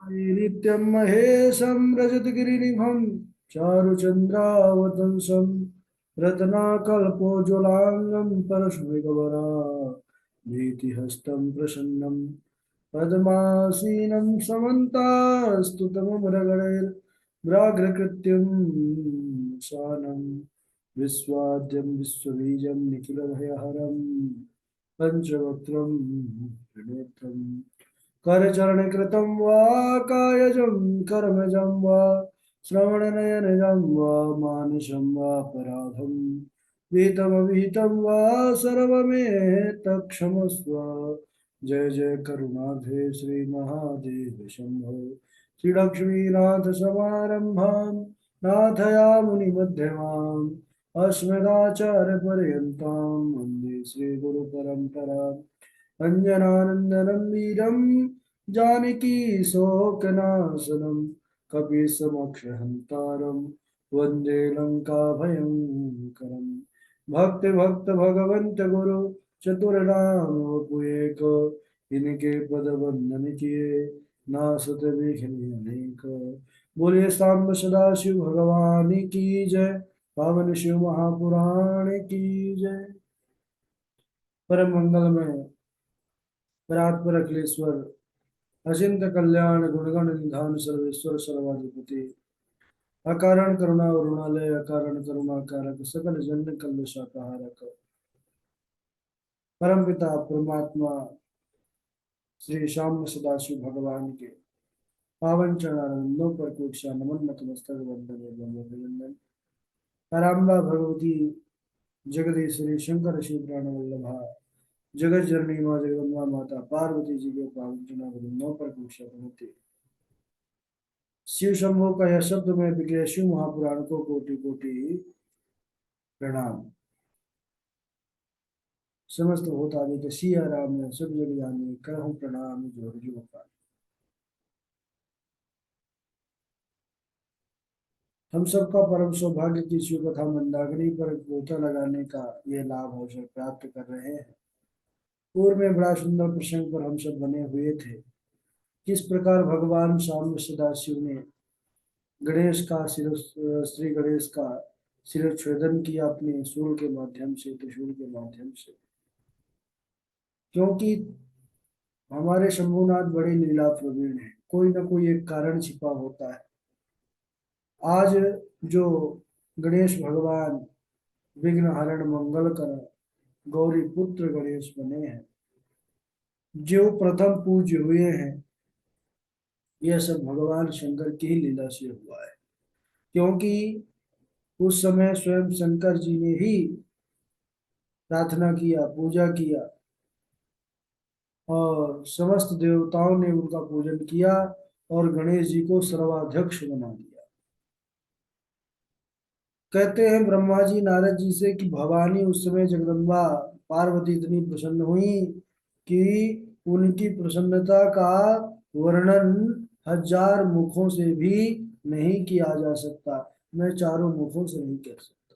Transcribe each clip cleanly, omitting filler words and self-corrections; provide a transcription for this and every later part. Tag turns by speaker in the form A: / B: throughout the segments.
A: नित्यं महेशं रजतगिरिनिभं चारुचन्द्रावतंसं रत्नाकल्पोज्ज्वलाङ्गं परश्मृगवरा भीतिहस्तं प्रसन्नं पद्मासीनं समन्तास्तुतममरगणैर्व्याघ्रकृत्यं शानं विश्वाद्यं विश्वबीजं निखिलभयहरं पञ्चवक्त्रं त्रिनेत्रम् करचरणकृतं वा कायजं कर्मजं वा श्रवणनयनजं वा मानसं वा पराधं विहितमविहितं वा सर्वमेतत्क्षमस्व। जय जय करुणाधे श्रीमहादेव शम्भो। श्रीलक्ष्मीनाथ समारम्भां नाथयामुनिमध्यमाम् अस्मदाचार्यपर्यन्तां वन्दे श्रीगुरुपरम्पराम्। अञ्जनानन्दनं वीरं जानकी शोकनाशनं कपीशमक्षहन्तारं वन्दे लङ्काभयङ्करम्। भक्त भक्त भगवंत गुरु चतुर्नाम एक, इनके पद वंदन किए नासत विघ्न अनेक। बोलिए सांब सदा शिव भगवान की जय, पावन शिव महापुराण की जय। परम मंगलमय परात्पर अखिलेश्वर अचिंत कल्याण गुणगण निधान सर्वेश्वर सर्वाधिपति अकारण करुणा वरुणालय अकारण करुणा कारक सकल जन कल्ल शाकाहारक परम पिता परमात्मा श्री श्याम सदाशिव भगवान के पावन चरणारविंदों पर कोक्षा नमन नतमस्तक वंदन एवं अभिनंदन। पराम्बा भगवती जगदीश्वरी शंकर शिव प्राण वल्लभा जगत जननी माँ जगदम्बा माता पार्वती जी के पावन चरणारविंदों पर कोक्षा नमते। शिव शंभो का यह शब्द में विग्रह शिव महापुराण को कोटि कोटि प्रणाम। समस्त होता आदि सिया राम ने सब जग जाने करहूँ प्रणाम जोर जो का। हम सबका परम सौभाग्य की शिव कथा मंदाकिनी पर गोता लगाने का ये लाभ अवसर प्राप्त कर रहे हैं। पूर्व में बड़ा सुंदर प्रसंग पर हम सब बने हुए थे। किस प्रकार भगवान शाम सदाशिव ने गणेश का सिर श्री गणेश का शिरच्छेदन किया अपने सूल के माध्यम से, त्रिशूल के माध्यम से। क्योंकि हमारे शंभुनाथ बड़े लीला प्रवीण है, कोई ना कोई एक कारण छिपा होता है। आज जो गणेश भगवान विघ्न हरण मंगल कर गौरी पुत्र गणेश बने हैं, जो प्रथम पूज्य हुए हैं, यह सब भगवान शंकर की ही लीला से हुआ है। क्योंकि उस समय स्वयं शंकर जी ने ही प्रार्थना किया, पूजा किया और समस्त देवताओं ने उनका पूजन किया और गणेश जी को सर्वाध्यक्ष बना दिया। कहते हैं ब्रह्मा जी नारद जी से कि भवानी उस समय जगदम्बा पार्वती इतनी प्रसन्न हुई कि उनकी प्रसन्नता का वर्णन 1000 मुखों से भी नहीं किया जा सकता। मैं चारों मुखों से नहीं कह सकता।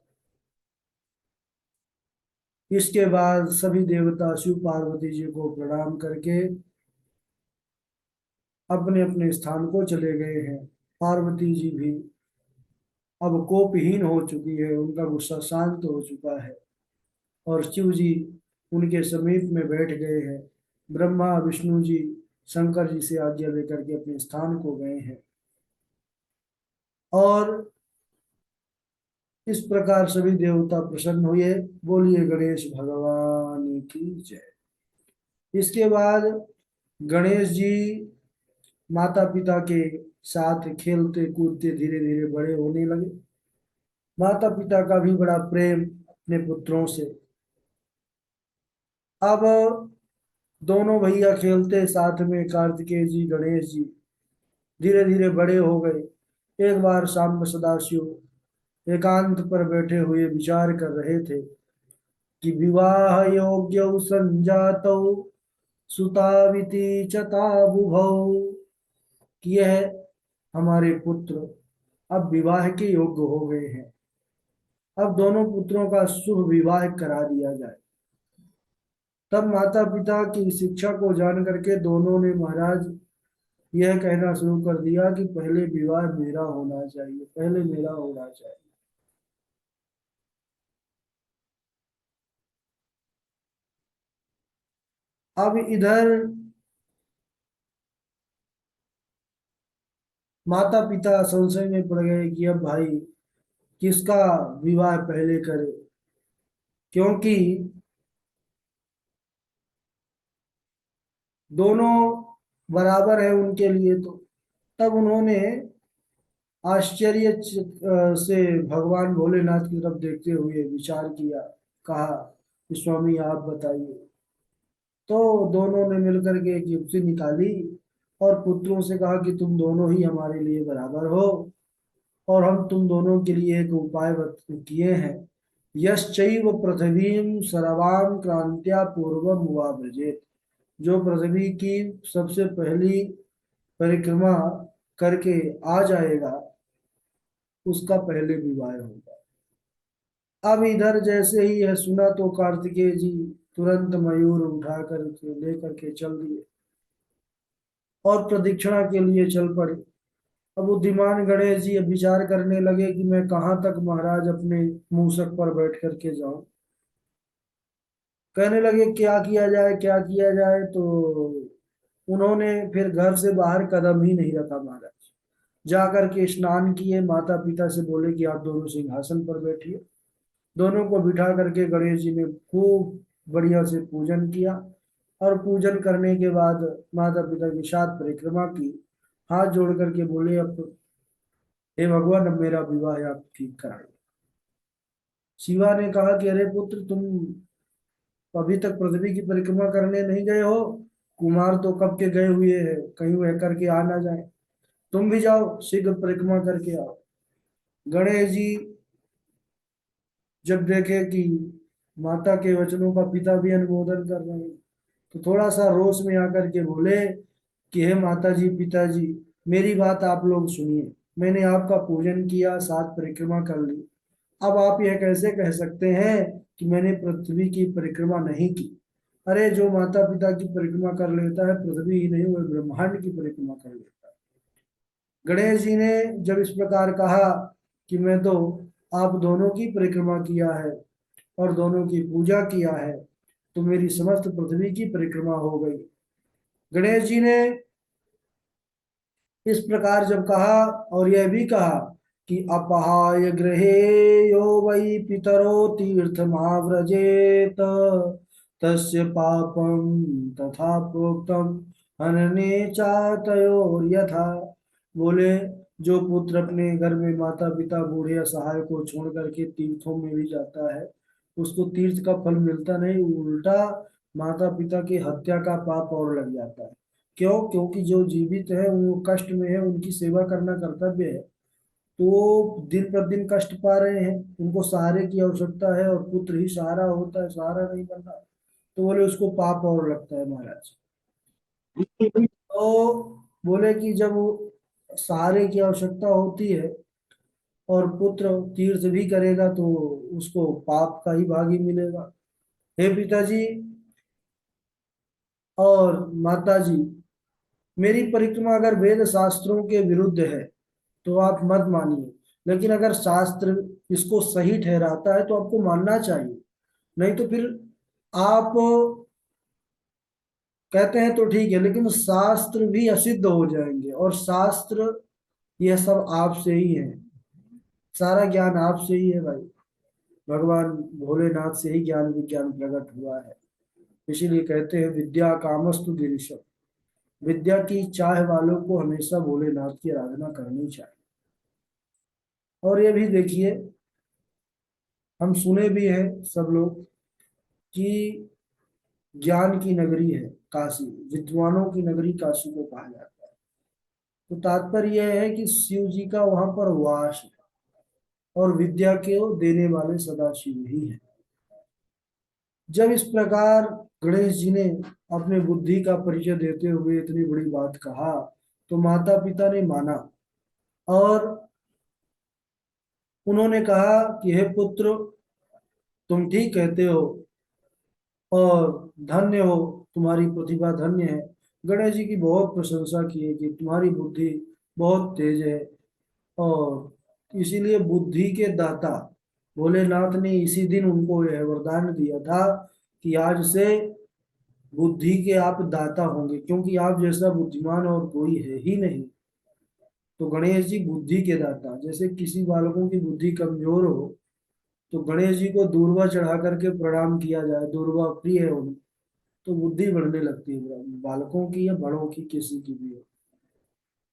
A: इसके बाद सभी देवता शिव पार्वती जी को प्रणाम करके अपने अपने स्थान को चले गए हैं। पार्वती जी भी अब कोपहीन हो चुकी है, उनका गुस्सा शांत हो चुका है और शिव जी उनके समीप में बैठ गए हैं। ब्रह्मा विष्णु जी शंकर जी से आज्ञा लेकर के अपने स्थान को गए हैं और इस प्रकार सभी देवता प्रसन्न हुए। बोलिए गणेश भगवान की जय। इसके बाद गणेश जी माता पिता के साथ खेलते कूदते धीरे धीरे बड़े होने लगे। माता पिता का भी बड़ा प्रेम अपने पुत्रों से। अब दोनों भैया खेलते साथ में, कार्तिकेय जी गणेश जी धीरे धीरे बड़े हो गए। एक बार शाम सदाशिव एकांत पर बैठे हुए विचार कर रहे थे कि विवाह योग्य संजात सुताविति चता बुभौ, कि यह हमारे पुत्र अब विवाह के योग्य हो गए हैं। अब दोनों पुत्रों का शुभ विवाह करा दिया जाए। तब माता पिता की शिक्षा को जान करके दोनों ने महाराज यह कहना शुरू कर दिया कि पहले विवाह मेरा होना चाहिए, पहले मेरा होना चाहिए। अब इधर माता पिता संशय में पड़ गए कि अब भाई किसका विवाह पहले करे, क्योंकि दोनों बराबर है उनके लिए। तो तब उन्होंने आश्चर्य से भगवान भोलेनाथ की तरफ देखते हुए विचार किया, कहा कि स्वामी आप बताइए। तो दोनों ने मिलकर के एक युक्ति निकाली और पुत्रों से कहा कि तुम दोनों ही हमारे लिए बराबर हो, और हम तुम दोनों के लिए एक उपाय किए हैं। यश्चैव पृथ्वीं सर्वां क्रांत्या पूर्वम हुआ ब्रजेत। जो पृथ्वी की सबसे पहली परिक्रमा करके आ जाएगा, उसका पहले विवाह होगा। अब इधर जैसे ही यह सुना तो कार्तिकेय जी तुरंत मयूर उठा करके लेकर के चल दिए और प्रदक्षिणा के लिए चल पड़े। अब बुद्धिमान गणेश जी अब विचार करने लगे कि मैं कहाँ तक महाराज अपने मूसक पर बैठ करके जाऊं। कहने लगे क्या किया जाए, क्या किया जाए। तो उन्होंने फिर घर से बाहर कदम ही नहीं रखा महाराज। जाकर के स्नान किए, माता पिता से बोले कि आप दोनों सिंहासन पर बैठिए। दोनों को बिठा करके गणेश जी ने खूब बढ़िया से पूजन किया, और पूजन करने के बाद माता पिता के साथ परिक्रमा की। हाथ जोड़ करके बोले, अब हे भगवान अब मेरा विवाह आप ठीक कराइए। शिवा ने कहा कि अरे पुत्र, तुम अभी तक पृथ्वी की परिक्रमा करने नहीं गए हो। कुमार तो कब के गए हुए हैं, कहीं वह करके आ ना जाए। तुम भी जाओ, शीघ्र परिक्रमा करके आओ। गणेश जी जब देखे कि माता के वचनों का पिता भी अनुमोदन कर रहे हैं, तो थोड़ा सा रोष में आकर के बोले कि हे माता जी, पिताजी, मेरी बात आप लोग सुनिए। मैंने आपका पूजन किया, सात परिक्रमा कर ली। अब आप यह कैसे कह सकते हैं कि मैंने पृथ्वी की परिक्रमा नहीं की। अरे जो माता पिता की परिक्रमा कर लेता है, पृथ्वी ही नहीं वह ब्रह्मांड की परिक्रमा कर लेता है। गणेश जी ने जब इस प्रकार कहा कि मैं तो आप दोनों की परिक्रमा किया है और दोनों की पूजा किया है, तो मेरी समस्त पृथ्वी की परिक्रमा हो गई। गणेश जी ने इस प्रकार जब कहा, और यह भी कहा कि अपहाय गृहे यो वै पितरो तीर्थमाव्रजेत तस्य पापम तथा प्रोक्तम हनने चातयोर यथा। बोले, जो पुत्र अपने घर में माता पिता बूढ़े असहाय को छोड़ करके तीर्थों में भी जाता है, उसको तीर्थ का फल मिलता नहीं, उल्टा माता पिता की हत्या का पाप और लग जाता है। क्यों? क्योंकि जो जीवित है वो कष्ट में है, उनकी सेवा करना कर्तव्य है। तो दिन पर दिन कष्ट पा रहे हैं, उनको सहारे की आवश्यकता है, और पुत्र ही सहारा होता है, सहारा नहीं बनना। तो बोले उसको पाप और लगता है महाराज। तो बोले कि जब सहारे की आवश्यकता होती है और पुत्र तीर्थ भी करेगा, तो उसको पाप का ही भागी मिलेगा। हे पिताजी और माता जी, मेरी परिक्रमा अगर वेद शास्त्रों के विरुद्ध है तो आप मत मानिए, लेकिन अगर शास्त्र इसको सही ठहराता है तो आपको मानना चाहिए। नहीं तो फिर आप कहते हैं तो ठीक है, लेकिन शास्त्र भी असिद्ध हो जाएंगे, और शास्त्र यह सब आपसे ही है। सारा ज्ञान आपसे ही है भाई। भगवान भोलेनाथ से ही ज्ञान विज्ञान प्रकट हुआ है। इसीलिए कहते हैं विद्या कामस्तु गिरीशम। विद्या की चाह वालों को हमेशा भोलेनाथ की आराधना करनी चाहिए। और ये भी देखिए, हम सुने भी हैं सब लोग कि ज्ञान की नगरी है काशी, विद्वानों की नगरी काशी को कहा जाता है। तो तात्पर्य यह है कि शिव जी का वहां पर वास है, और विद्या को देने वाले सदा शिव ही है। जब इस प्रकार गणेश जी ने अपने बुद्धि का परिचय देते हुए इतनी बड़ी बात कहा, तो माता पिता ने माना, और उन्होंने कहा कि हे पुत्र, तुम ठीक कहते हो, और धन्य हो, तुम्हारी प्रतिभा धन्य है। गणेश जी की बहुत प्रशंसा की है कि तुम्हारी बुद्धि बहुत तेज है, और इसीलिए बुद्धि के दाता भोलेनाथ ने इसी दिन उनको यह वरदान दिया था कि आज से बुद्धि के आप दाता होंगे, क्योंकि आप जैसा बुद्धिमान और कोई है ही नहीं। तो गणेश जी बुद्धि के दाता, जैसे किसी बालकों की बुद्धि कमजोर हो तो गणेश जी को दूर्वा चढ़ा करके प्रणाम किया जाए, दूर्वा प्रिय है उन्हें, तो बुद्धि बढ़ने लगती है, बालकों की या बड़ों की, किसी की भी हो।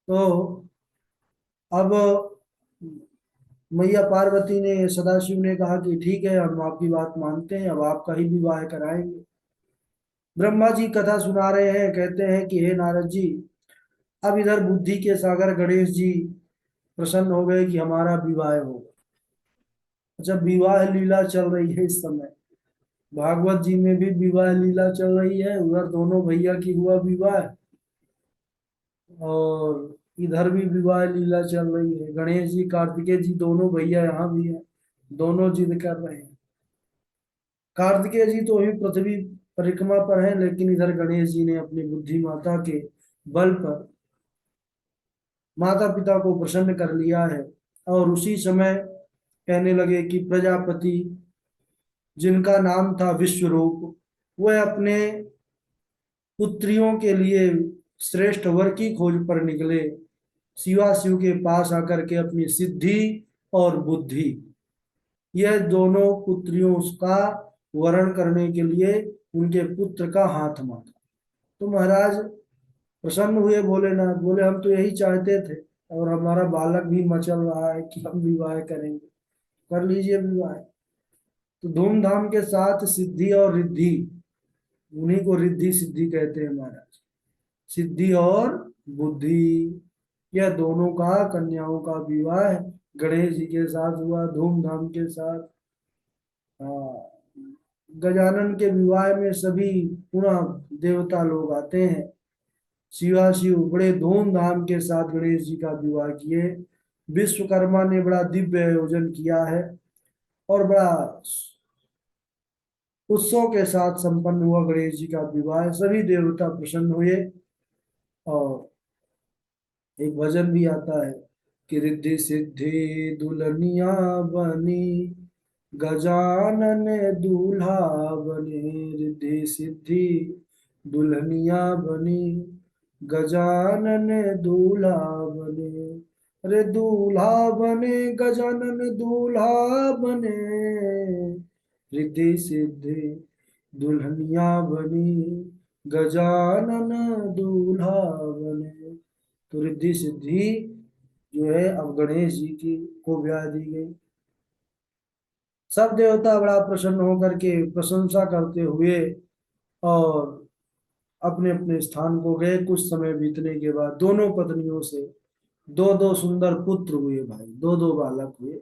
A: तो अब मैया पार्वती ने, सदाशिव ने कहा कि ठीक है, हम आपकी बात मानते हैं, अब आपका ही विवाह कराएंगे। ब्रह्मा जी कथा सुना रहे हैं, कहते हैं कि हे नारद जी, अब इधर बुद्धि के सागर गणेश जी प्रसन्न हो गए कि हमारा विवाह होगा। अच्छा, विवाह लीला चल रही है इस समय, भागवत जी में भी विवाह लीला चल रही है, उधर दोनों भैया की हुआ विवाह, और इधर भी विवाह लीला चल रही है। गणेश जी कार्तिकेय जी दोनों भैया यहाँ भी हैं, दोनों जिद कर रहे हैं। कार्तिकेय जी तो अभी पृथ्वी परिक्रमा पर हैं, लेकिन इधर गणेश जी ने अपनी बुद्धि माता के बल पर माता पिता को प्रसन्न कर लिया है। और उसी समय कहने लगे कि प्रजापति, जिनका नाम था विश्वरूप, वह अपने पुत्रियों के लिए श्रेष्ठ वर की खोज पर निकले, शिवाशिव के पास आकर के अपनी सिद्धि और बुद्धि, यह दोनों पुत्रियों का वरण करने के लिए उनके पुत्र का हाथ मांगा। तो महाराज प्रसन्न हुए भोलेनाथ, बोले हम तो यही चाहते थे, और हमारा बालक भी मचल रहा है कि हम विवाह करेंगे, कर लीजिए विवाह। तो धूमधाम के साथ सिद्धि और रिद्धि, उन्हीं को रिद्धि सिद्धि कहते हैं महाराज, सिद्धि और बुद्धि, यह दोनों का कन्याओं का विवाह गणेश जी के साथ हुआ धूमधाम के साथ। हाँ, गजानन के विवाह में सभी पुनः देवता लोग आते हैं। शिवाशिव बड़े धूमधाम के साथ गणेश जी का विवाह किए। विश्वकर्मा ने बड़ा दिव्य आयोजन किया है, और बड़ा उत्सव के साथ संपन्न हुआ गणेश जी का विवाह, सभी देवता प्रसन्न हुए। और एक भजन भी आता है कि रिद्धि सिद्धि दुल्हनिया बनी, गजानन दूल्हा बने, रिद्धि सिद्धि दुल्हनिया बनी, गजानन दूल्हा बने। अरे दूल्हा बने, गजानन दूल्हा बने, रिद्धि सिद्धि दुल्हनिया बनी, गजानन दूल्हा बने। तो रिद्धि सिद्धि जो है अब गणेश जी की को ब्याह दी गई। सब देवता बड़ा प्रसन्न होकर के प्रशंसा करते हुए और अपने अपने स्थान को गए। कुछ समय बीतने के बाद दोनों पत्नियों से दो दो सुंदर पुत्र हुए, भाई दो दो बालक हुए।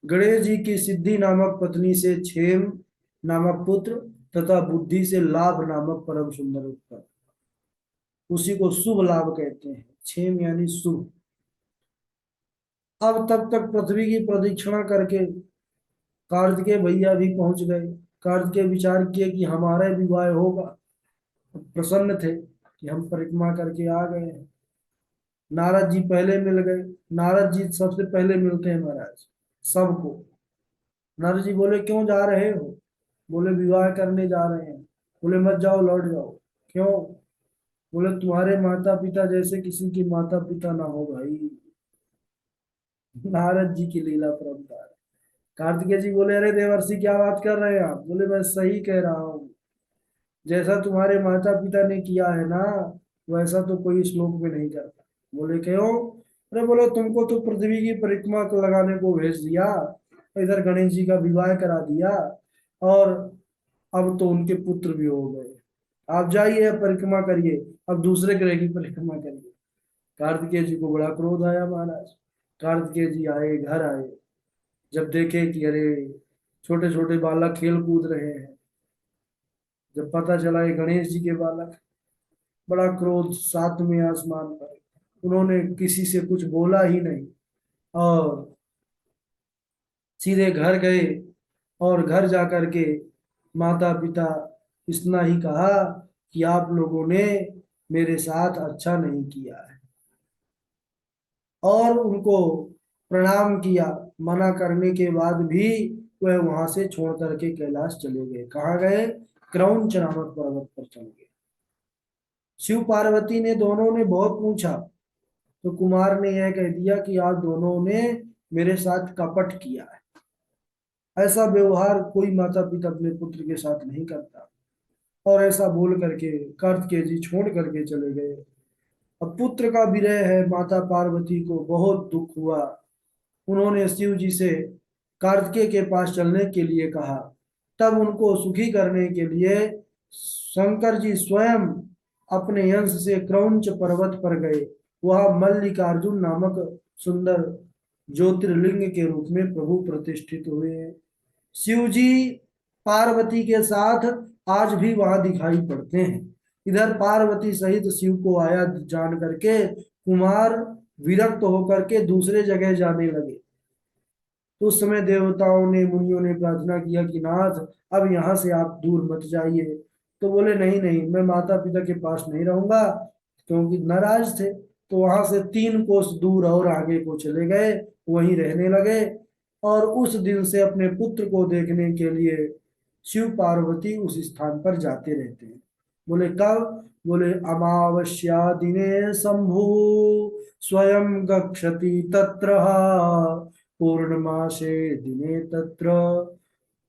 A: गणेश जी की सिद्धि नामक पत्नी से क्षेम नामक पुत्र, तथा बुद्धि से लाभ नामक परम सुंदर उत्तर, उसी को शुभ लाभ कहते हैं, क्षेम यानी शुभ। अब तब तक पृथ्वी की प्रदक्षिणा करके कार्तिकेय भैया भी पहुंच गए। कार्तिकेय विचार किए कि हमारा विवाह होगा, प्रसन्न थे कि हम परिक्रमा करके आ गए हैं। नारद जी पहले मिल गए। नारद जी सबसे पहले मिलते हैं महाराज सबको। नारद जी बोले क्यों जा रहे हो? बोले विवाह करने जा रहे हैं। बोले मत जाओ, लौट जाओ। क्यों? बोले तुम्हारे माता पिता जैसे किसी की माता पिता ना हो भाई। नारद जी की लीला परंपार। कार्तिकेय जी बोले अरे देवर्षि क्या बात कर रहे हैं आप? बोले मैं सही कह रहा हूँ, जैसा तुम्हारे माता पिता ने किया है ना, वैसा तो कोई श्लोक में नहीं करता। बोले क्यों? अरे बोले तुमको तो पृथ्वी की परिक्रमा लगाने को भेज दिया, इधर गणेश जी का विवाह करा दिया, और अब तो उनके पुत्र भी हो गए, आप जाइए परिक्रमा करिए, अब दूसरे ग्रह की परिक्रमा करिए। कार्तिकेय जी को बड़ा क्रोध आया महाराज। कार्तिकेय जी आए, घर आए, जब देखे कि अरे छोटे छोटे बालक खेल कूद रहे हैं, जब पता चला ये गणेश जी के बालक, बड़ा क्रोध सातवें आसमान पर। उन्होंने किसी से कुछ बोला ही नहीं, और सीधे घर गए, और घर जा करके माता पिता इतना ही कहा कि आप लोगों ने मेरे साथ अच्छा नहीं किया है। और उनको प्रणाम किया। मना करने के बाद भी वह वहां से छोड़ करके कैलाश चले गए। कहाँ गए? क्रौंच नामक पर्वत पर चले गए। शिव पार्वती ने दोनों ने बहुत पूछा, तो कुमार ने यह कह दिया कि आप दोनों ने मेरे साथ कपट किया है। ऐसा व्यवहार कोई माता पिता अपने पुत्र के साथ नहीं करता। और ऐसा बोल करके कार्तिकेय छोड़ करके चले गए। अब पुत्र का विरह है, माता पार्वती को बहुत दुख हुआ। उन्होंने शिव जी से कार्तिकेय के पास चलने के लिए कहा। तब उनको सुखी करने के लिए शंकर जी स्वयं अपने अंश से क्रौंच पर्वत पर गए। वह मल्लिकार्जुन नामक सुंदर ज्योतिर्लिंग के रूप में प्रभु प्रतिष्ठित हुए। शिव जी पार्वती के साथ आज भी वहां दिखाई पड़ते हैं। इधर पार्वती सहित शिव को आया जान करके कुमार विरक्त होकर के दूसरे जगह जाने लगे। तो उस समय देवताओं ने मुनियों ने प्रार्थना किया कि नाथ, अब यहाँ से आप दूर मत जाइए। तो बोले नहीं नहीं, मैं माता पिता के पास नहीं रहूंगा, क्योंकि नाराज थे। तो वहां से 3 कोस दूर और आगे को चले गए, वहीं रहने लगे। और उस दिन से अपने पुत्र को देखने के लिए शिव पार्वती उस स्थान पर जाते रहते हैं। बोले कब? बोले अमावस्या दिने शंभु स्वयं गच्छति तत्र, पूर्णमासे दिने तत्र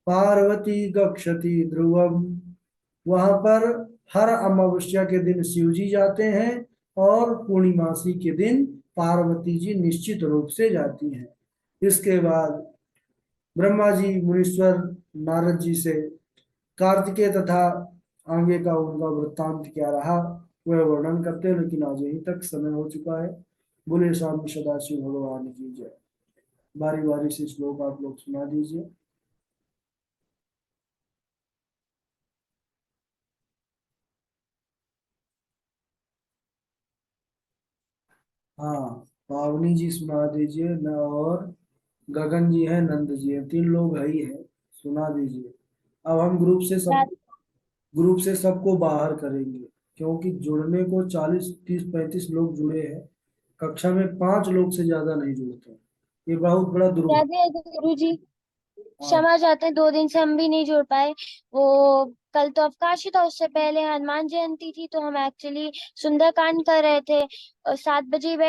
A: पार्वती गच्छति ध्रुवम। वहां पर हर अमावस्या के दिन शिव जी जाते हैं, और पूर्णिमासी के दिन पार्वती जी निश्चित रूप से जाती हैं। इसके बाद ब्रह्मा जी मुनीश्वर नारद जी से कार्तिकेय तथा आगे का उनका वृत्तांत क्या रहा वह वर्णन करते हैं, लेकिन आज यहीं तक समय हो चुका है। बोले स्वामी सदाशिव भगवान की जय। बारी बारी से श्लोक आप लोग सुना दीजिए। हाँ, पावनी जी सुना दीजिए न, और गगन जी है, नंद जी है, 3 लोग है ही है। सुना दीजिए। अब हम ग्रुप से सबको बाहर करेंगे, क्योंकि जुड़ने को 40 30 35 लोग जुड़े हैं। कक्षा में 5 लोग से ज्यादा नहीं जुड़ते। ये बहुत बड़ा दुर्भाग्य।
B: राधे गुरु जी,
A: हाँ।
B: क्षमा चाहते हैं, 2 दिन से हम भी नहीं जुड़ पाए। वो कल तो अवकाश ही था, उससे पहले हनुमान जयंती थी, तो हम एक्चुअली सुंदरकांड कर रहे थे। 7 बजे